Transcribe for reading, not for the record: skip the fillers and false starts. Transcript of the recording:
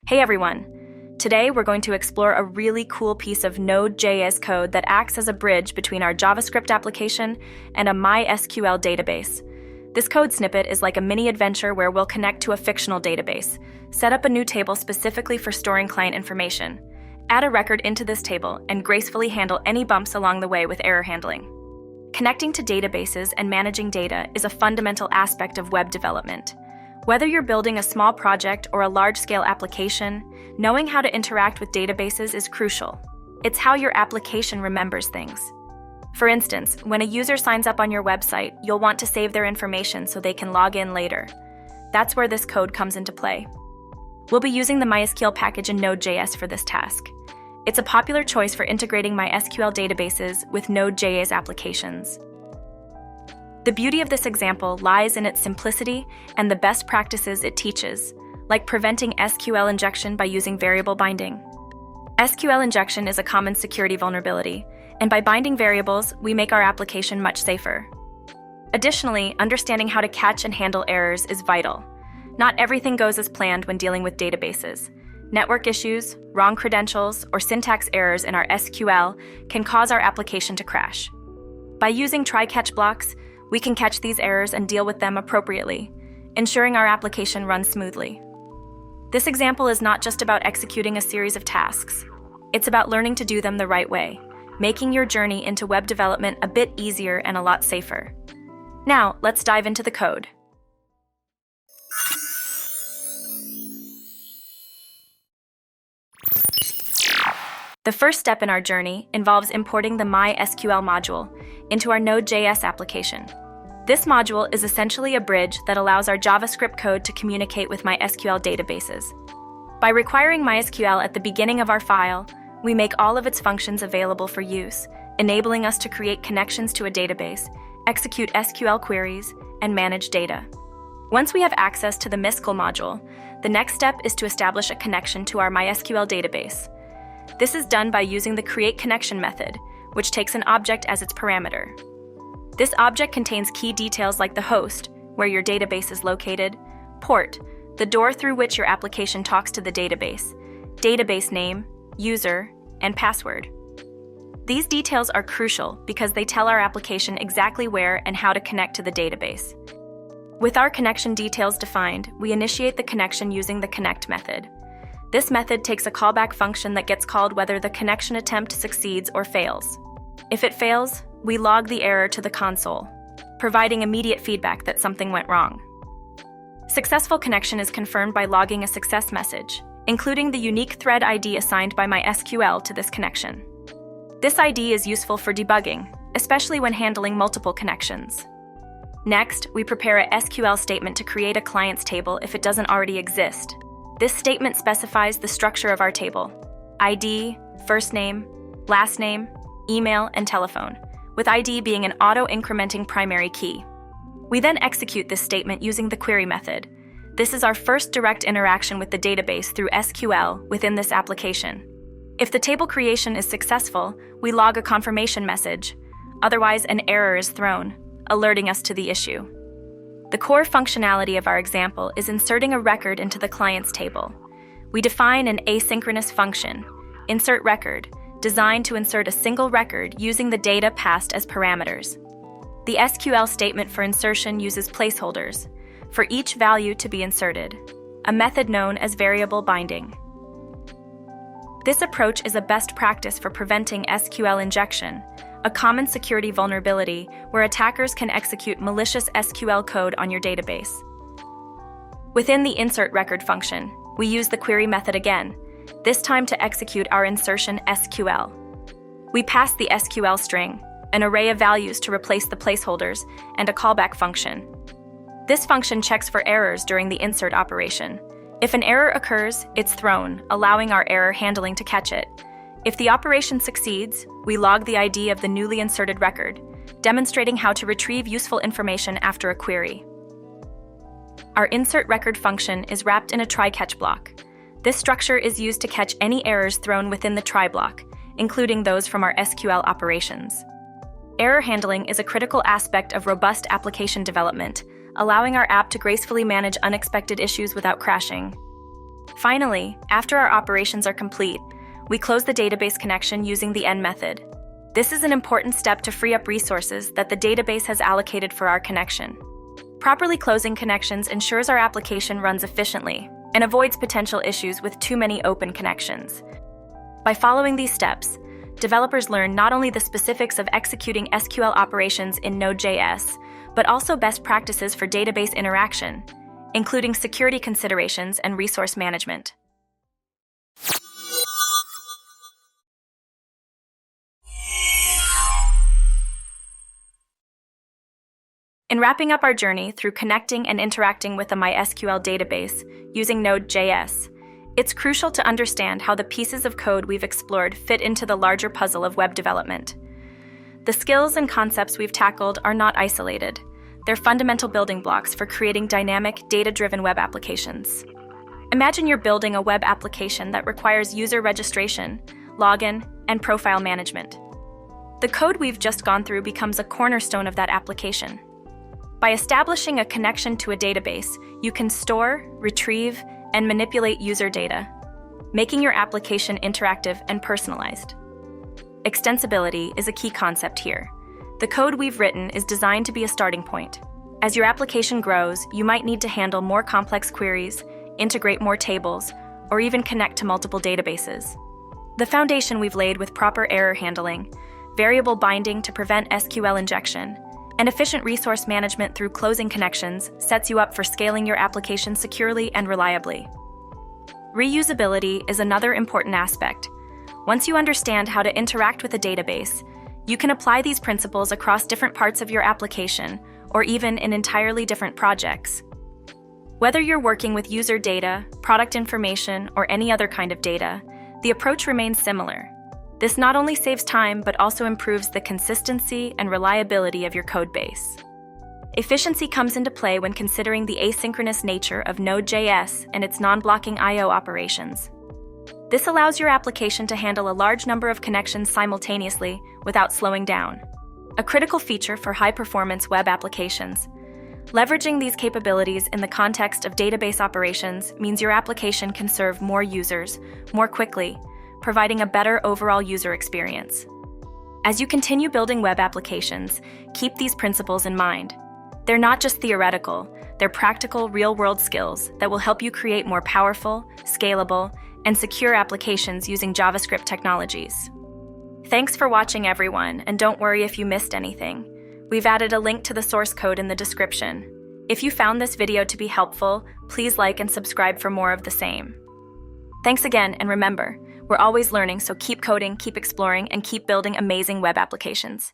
Hey everyone! Today we're going to explore a really cool piece of Node.js code that acts as a bridge between our JavaScript application and a MySQL database. This code snippet is like a mini adventure where we'll connect to a fictional database, set up a new table specifically for storing client information, add a record into this table, and gracefully handle any bumps along the way with error handling. Connecting to databases and managing data is a fundamental aspect of web development. Whether you're building a small project or a large-scale application, knowing how to interact with databases is crucial. It's how your application remembers things. For instance, when a user signs up on your website, you'll want to save their information so they can log in later. That's where this code comes into play. We'll be using the MySQL package in Node.js for this task. It's a popular choice for integrating MySQL databases with Node.js applications. The beauty of this example lies in its simplicity and the best practices it teaches, like preventing SQL injection by using variable binding. SQL injection is a common security vulnerability, and by binding variables, we make our application much safer. Additionally, understanding how to catch and handle errors is vital. Not everything goes as planned when dealing with databases. Network issues, wrong credentials, or syntax errors in our SQL can cause our application to crash. By using try-catch blocks, we can catch these errors and deal with them appropriately, ensuring our application runs smoothly. This example is not just about executing a series of tasks. It's about learning to do them the right way, making your journey into web development a bit easier and a lot safer. Now, let's dive into the code. The first step in our journey involves importing the MySQL module into our Node.js application. This module is essentially a bridge that allows our JavaScript code to communicate with MySQL databases. By requiring MySQL at the beginning of our file, we make all of its functions available for use, enabling us to create connections to a database, execute SQL queries, and manage data. Once we have access to the MySQL module, the next step is to establish a connection to our MySQL database. This is done by using the createConnection method, which takes an object as its parameter. This object contains key details like the host, where your database is located, port, the door through which your application talks to the database, database name, user, and password. These details are crucial because they tell our application exactly where and how to connect to the database. With our connection details defined, we initiate the connection using the connect method. This method takes a callback function that gets called whether the connection attempt succeeds or fails. If it fails, we log the error to the console, providing immediate feedback that something went wrong. Successful connection is confirmed by logging a success message, including the unique thread ID assigned by MySQL to this connection. This ID is useful for debugging, especially when handling multiple connections. Next, we prepare a SQL statement to create a client's table if it doesn't already exist. This statement specifies the structure of our table: ID, first name, last name, email, and telephone, with ID being an auto-incrementing primary key. We then execute this statement using the query method. This is our first direct interaction with the database through SQL within this application. If the table creation is successful, we log a confirmation message. Otherwise, an error is thrown, alerting us to the issue. The core functionality of our example is inserting a record into the client's table. We define an asynchronous function, insertRecord, designed to insert a single record using the data passed as parameters. The SQL statement for insertion uses placeholders for each value to be inserted, a method known as variable binding. This approach is a best practice for preventing SQL injection, a common security vulnerability where attackers can execute malicious SQL code on your database. Within the insertRecord function, we use the query method again, this time to execute our insertion SQL. We pass the SQL string, an array of values to replace the placeholders, and a callback function. This function checks for errors during the insert operation. If an error occurs, it's thrown, allowing our error handling to catch it. If the operation succeeds, we log the ID of the newly inserted record, demonstrating how to retrieve useful information after a query. Our insertRecord function is wrapped in a try-catch block. This structure is used to catch any errors thrown within the try block, including those from our SQL operations. Error handling is a critical aspect of robust application development, allowing our app to gracefully manage unexpected issues without crashing. Finally, after our operations are complete, we close the database connection using the end method. This is an important step to free up resources that the database has allocated for our connection. Properly closing connections ensures our application runs efficiently and avoids potential issues with too many open connections. By following these steps, developers learn not only the specifics of executing SQL operations in Node.js, but also best practices for database interaction, including security considerations and resource management. In wrapping up our journey through connecting and interacting with a MySQL database using Node.js, it's crucial to understand how the pieces of code we've explored fit into the larger puzzle of web development. The skills and concepts we've tackled are not isolated. They're fundamental building blocks for creating dynamic, data-driven web applications. Imagine you're building a web application that requires user registration, login, and profile management. The code we've just gone through becomes a cornerstone of that application. By establishing a connection to a database, you can store, retrieve, and manipulate user data, making your application interactive and personalized. Extensibility is a key concept here. The code we've written is designed to be a starting point. As your application grows, you might need to handle more complex queries, integrate more tables, or even connect to multiple databases. The foundation we've laid with proper error handling, variable binding to prevent SQL injection, and efficient resource management through closing connections sets you up for scaling your application securely and reliably. Reusability is another important aspect. Once you understand how to interact with a database, you can apply these principles across different parts of your application or even in entirely different projects. Whether you're working with user data, product information, or any other kind of data, the approach remains similar. This not only saves time, but also improves the consistency and reliability of your code base. Efficiency comes into play when considering the asynchronous nature of Node.js and its non-blocking I/O operations. This allows your application to handle a large number of connections simultaneously without slowing down, a critical feature for high-performance web applications. Leveraging these capabilities in the context of database operations means your application can serve more users more quickly, providing a better overall user experience. As you continue building web applications, keep these principles in mind. They're not just theoretical, they're practical, real-world skills that will help you create more powerful, scalable, and secure applications using JavaScript technologies. Thanks for watching, everyone, and don't worry if you missed anything. We've added a link to the source code in the description. If you found this video to be helpful, please like and subscribe for more of the same. Thanks again, and remember, we're always learning, so keep coding, keep exploring, and keep building amazing web applications.